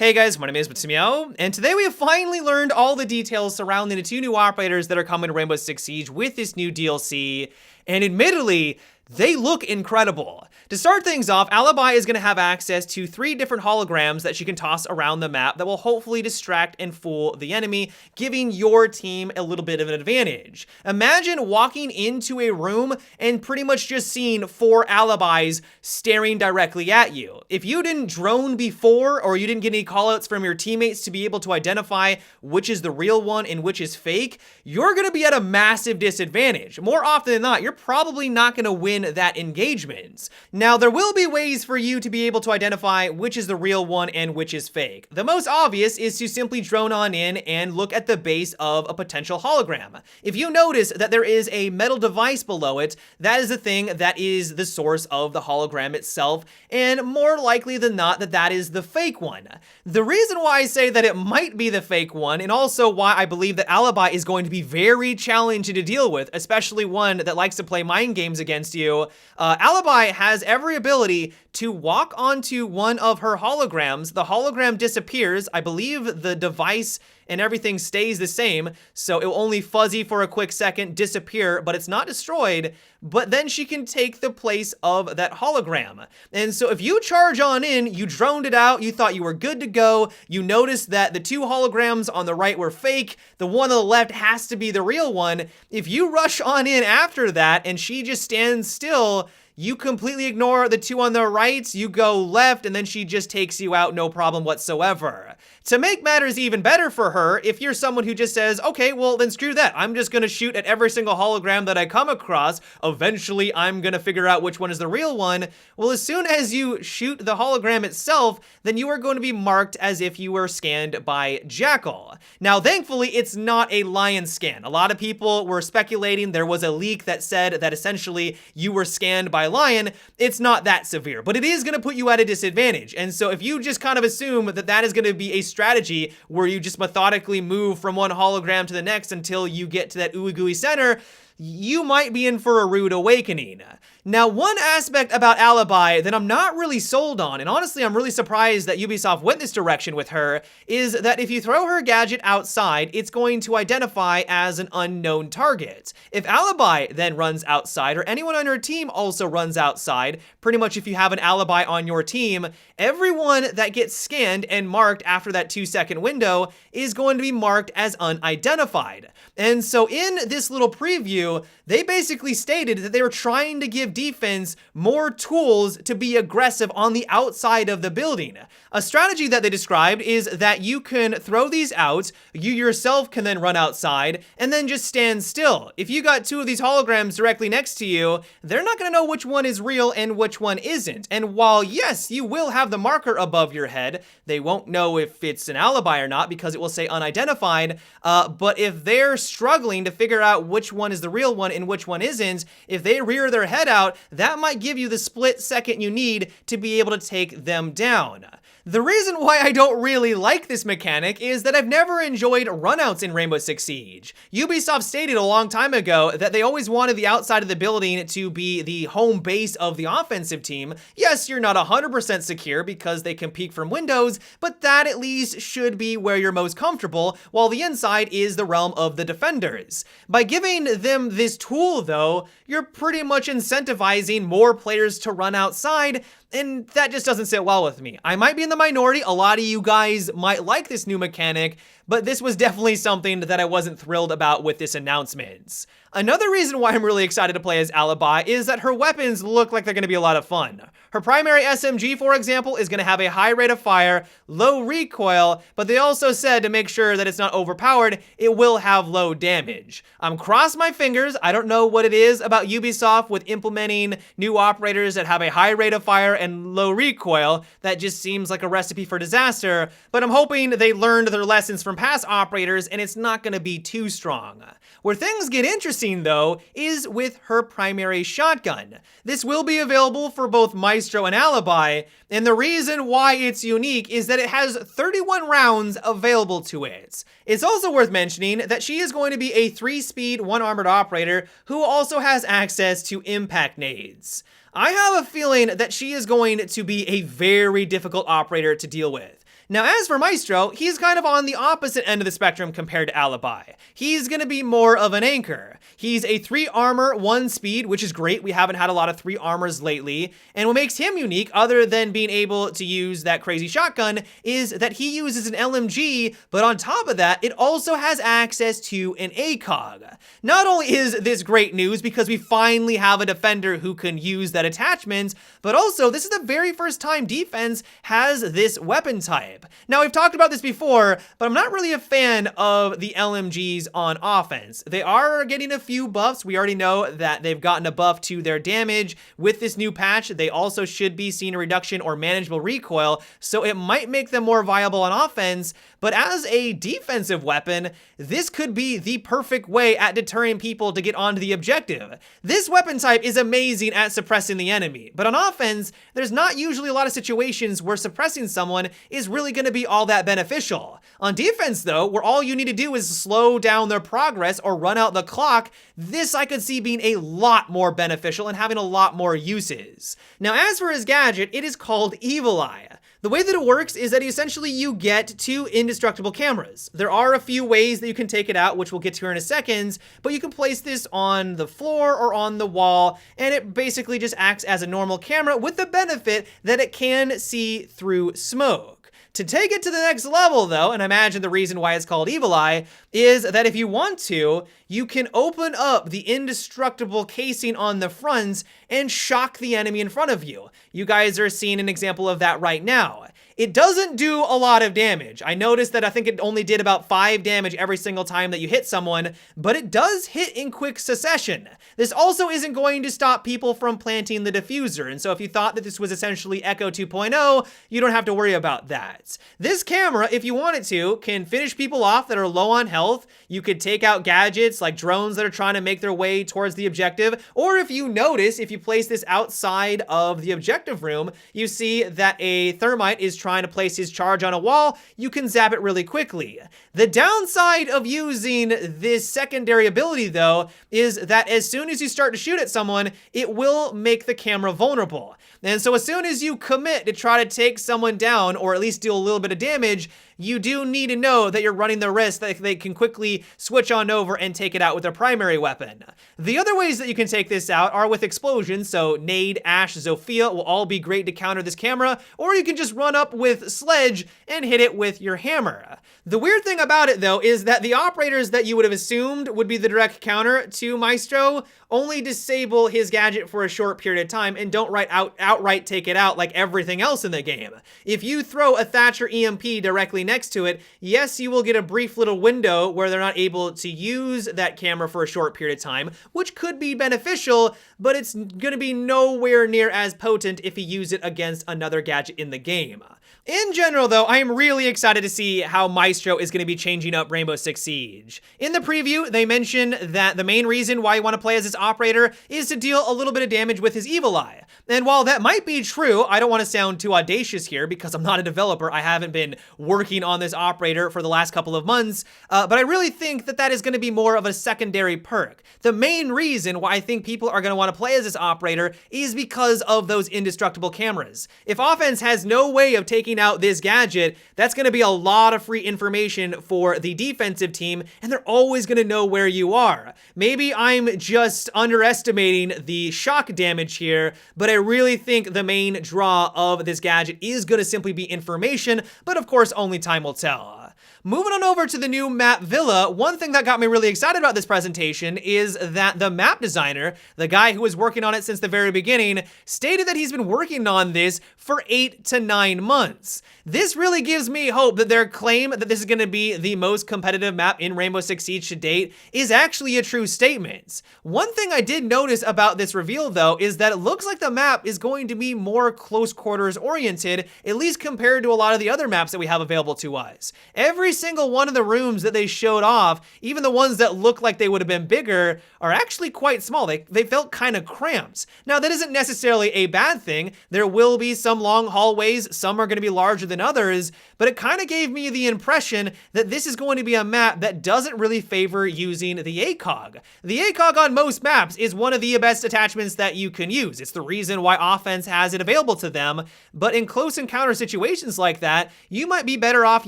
Hey guys, my name is Matsumiao, and today we have finally learned all the details surrounding the two new operators that are coming to Rainbow Six Siege with this new DLC, and admittedly, they look incredible. To start things off, Alibi is going to have access to 3 different holograms that she can toss around the map that will hopefully distract and fool the enemy, giving your team a little bit of an advantage. Imagine walking into a room and pretty much just seeing 4 alibis staring directly at you. If you didn't drone before, or you didn't get any callouts from your teammates to be able to identify which is the real one and which is fake, you're going to be at a massive disadvantage. More often than not, you're probably not going to win that engagement. Now, there will be ways for you to be able to identify which is the real one and which is fake. The most obvious is to simply drone on in and look at the base of a potential hologram. If you notice that there is a metal device below it, that is the thing that is the source of the hologram itself, and more likely than not that is the fake one. The reason why I say that it might be the fake one, and also why I believe that Alibi is going to be very challenging to deal with, especially one that likes to play mind games against you, Alibi has every ability to walk onto one of her holograms. The hologram disappears. I believe the device and everything stays the same, so it will only fuzzy for a quick second, disappear, but it's not destroyed, but then she can take the place of that hologram. And so if you charge on in, you droned it out, you thought you were good to go, you noticed that the 2 holograms on the right were fake, the one on the left has to be the real one. If you rush on in after that and she just stands still, you completely ignore the 2 on the right, you go left, and then she just takes you out, no problem whatsoever. To make matters even better for her, if you're someone who just says, okay, well then screw that, I'm just gonna shoot at every single hologram that I come across, eventually I'm gonna figure out which one is the real one, well, as soon as you shoot the hologram itself, then you are going to be marked as if you were scanned by Jackal. Now, thankfully, it's not a lion scan. A lot of people were speculating there was a leak that said that essentially you were scanned by lion. It's not that severe, but it is going to put you at a disadvantage. And so if you just kind of assume that that is going to be a strategy where you just methodically move from one hologram to the next until you get to that ooey gooey center, you might be in for a rude awakening. Now, one aspect about Alibi that I'm not really sold on, and honestly I'm really surprised that Ubisoft went this direction with her, is that if you throw her gadget outside, it's going to identify as an unknown target. If Alibi then runs outside, or anyone on your team also runs outside, pretty much if you have an Alibi on your team, everyone that gets scanned and marked after that 2-second window is going to be marked as unidentified. And so in this little preview, they basically stated that they were trying to give defense more tools to be aggressive on the outside of the building. A strategy that they described is that you can throw these out, you yourself can then run outside, and then just stand still. If you got 2 of these holograms directly next to you, they're not gonna know which one is real and which one isn't. And while, yes, you will have the marker above your head, they won't know if it's an alibi or not because it will say unidentified, but if they're struggling to figure out which one is the real one and which one isn't, if they rear their head out, that might give you the split second you need to be able to take them down. The reason why I don't really like this mechanic is that I've never enjoyed runouts in Rainbow Six Siege. Ubisoft stated a long time ago that they always wanted the outside of the building to be the home base of the offensive team. Yes, you're not 100% secure because they can peek from windows, but that at least should be where you're most comfortable, while the inside is the realm of the defenders. By giving them this tool, though, you're pretty much incentivizing more players to run outside, and that just doesn't sit well with me. I might be in the minority, a lot of you guys might like this new mechanic, but this was definitely something that I wasn't thrilled about with this announcement. Another reason why I'm really excited to play as Alibi is that her weapons look like they're going to be a lot of fun. Her primary SMG, for example, is going to have a high rate of fire, low recoil, but they also said to make sure that it's not overpowered, it will have low damage. I'm crossed my fingers. I don't know what it is about Ubisoft with implementing new operators that have a high rate of fire and low recoil. That just seems like a recipe for disaster, but I'm hoping they learned their lessons from past operators and it's not going to be too strong. Where things get interesting, though, is with her primary shotgun. This will be available for both Maestro and Alibi, and the reason why it's unique is that it has 31 rounds available to it. It's also worth mentioning that she is going to be a 3-speed, 1-armored operator who also has access to impact nades. I have a feeling that she is going to be a very difficult operator to deal with. Now, as for Maestro, he's kind of on the opposite end of the spectrum compared to Alibi. He's gonna be more of an anchor. He's a 3 armor, 1 speed, which is great. We haven't had a lot of 3 armors lately. And what makes him unique, other than being able to use that crazy shotgun, is that he uses an LMG, but on top of that, it also has access to an ACOG. Not only is this great news because we finally have a defender who can use that attachment, but also this is the very first time defense has this weapon type. Now, we've talked about this before, but I'm not really a fan of the LMGs on offense. They are getting a few buffs. We already know that they've gotten a buff to their damage with this new patch. They also should be seeing a reduction or manageable recoil, so it might make them more viable on offense. But as a defensive weapon, this could be the perfect way at deterring people to get onto the objective. This weapon type is amazing at suppressing the enemy, but on offense, there's not usually a lot of situations where suppressing someone is really going to be all that beneficial. On defense though, where all you need to do is slow down their progress or run out the clock, this I could see being a lot more beneficial and having a lot more uses. Now, as for his gadget, it is called Evil Eye. The way that it works is that essentially you get 2 indestructible cameras. There are a few ways that you can take it out, which we'll get to here in a second, but you can place this on the floor or on the wall, and it basically just acts as a normal camera with the benefit that it can see through smoke. To take it to the next level though, and I imagine the reason why it's called Evil Eye, is that if you want to, you can open up the indestructible casing on the fronts and shock the enemy in front of you. You guys are seeing an example of that right now. It doesn't do a lot of damage. I noticed that I think it only did about 5 damage every single time that you hit someone, but it does hit in quick succession. This also isn't going to stop people from planting the diffuser, and so if you thought that this was essentially Echo 2.0, you don't have to worry about that. This camera, if you wanted to, can finish people off that are low on health. You could take out gadgets like drones that are trying to make their way towards the objective, or if you notice, if you place this outside of the objective room, you see that a thermite is trying to place his charge on a wall, you can zap it really quickly. The downside of using this secondary ability though, is that as soon as you start to shoot at someone, it will make the camera vulnerable. And so as soon as you commit to try to take someone down, or at least deal a little bit of damage, you do need to know that you're running the risk that they can quickly switch on over and take it out with their primary weapon. The other ways that you can take this out are with explosions, so Nade, Ash, Zofia will all be great to counter this camera, or you can just run up with Sledge and hit it with your hammer. The weird thing about it though is that the operators that you would have assumed would be the direct counter to Maestro only disable his gadget for a short period of time and don't outright take it out like everything else in the game. If you throw a Thatcher EMP directly next to it, yes, you will get a brief little window where they're not able to use that camera for a short period of time, which could be beneficial, but it's gonna be nowhere near as potent if you use it against another gadget in the game. In general though, I am really excited to see how Maestro is going to be changing up Rainbow Six Siege. In the preview, they mention that the main reason why you want to play as this operator is to deal a little bit of damage with his Evil Eye. And while that might be true, I don't want to sound too audacious here because I'm not a developer. I haven't been working on this operator for the last couple of months, but I really think that that is going to be more of a secondary perk. The main reason why I think people are going to want to play as this operator is because of those indestructible cameras. If offense has no way of taking out this gadget, that's going to be a lot of free information for the defensive team, and they're always going to know where you are. Maybe I'm just underestimating the shock damage here, but I really think the main draw of this gadget is going to simply be information, but of course only time will tell. Moving on over to the new map Villa, one thing that got me really excited about this presentation is that the map designer, the guy who was working on it since the very beginning, stated that he's been working on this for 8 to 9 months. This really gives me hope that their claim that this is going to be the most competitive map in Rainbow Six Siege to date is actually a true statement. One thing I did notice about this reveal though is that it looks like the map is going to be more close quarters oriented, at least compared to a lot of the other maps that we have available to us. Every every single one of the rooms that they showed off, even the ones that look like they would have been bigger, are actually quite small. They felt kind of cramped. Now, that isn't necessarily a bad thing. There will be some long hallways, some are going to be larger than others, but it kind of gave me the impression that this is going to be a map that doesn't really favor using the ACOG. The ACOG on most maps is one of the best attachments that you can use. It's the reason why Offense has it available to them, but in close encounter situations like that, you might be better off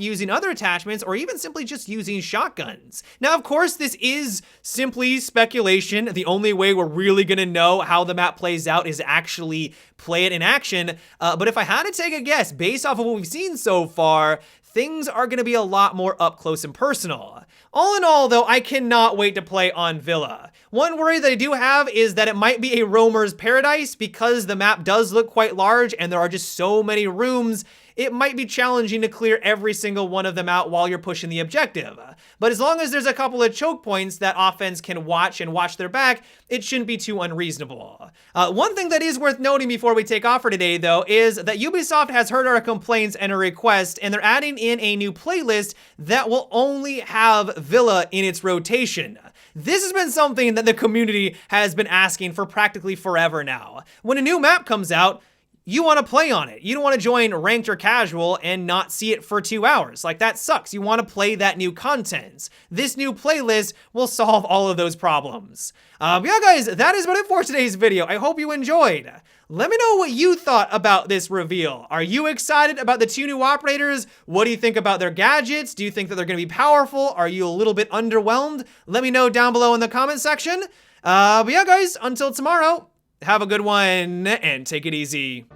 using other attachments or even simply just using shotguns. Now, of course, this is simply speculation. The only way we're really gonna know how the map plays out is actually play it in action, but if I had to take a guess, based off of what we've seen so far, things are gonna be a lot more up close and personal. All in all, though, I cannot wait to play on Villa. One worry that I do have is that it might be a roamer's paradise because the map does look quite large and there are just so many rooms. It might be challenging to clear every single one of them out while you're pushing the objective. But as long as there's a couple of choke points that Offense can watch and watch their back, it shouldn't be too unreasonable. One thing that is worth noting before we take off for today, though, is that Ubisoft has heard our complaints and a request, and they're adding in a new playlist that will only have Villa in its rotation. This has been something that the community has been asking for practically forever now. When a new map comes out, you want to play on it. You don't want to join ranked or casual and not see it for 2 hours. Like, that sucks. You want to play that new content. This new playlist will solve all of those problems. Yeah, guys, that is about it for today's video. I hope you enjoyed. Let me know what you thought about this reveal. Are you excited about the 2 new operators? What do you think about their gadgets? Do you think that they're going to be powerful? Are you a little bit underwhelmed? Let me know down below in the comment section. But yeah, guys, until tomorrow, have a good one and take it easy.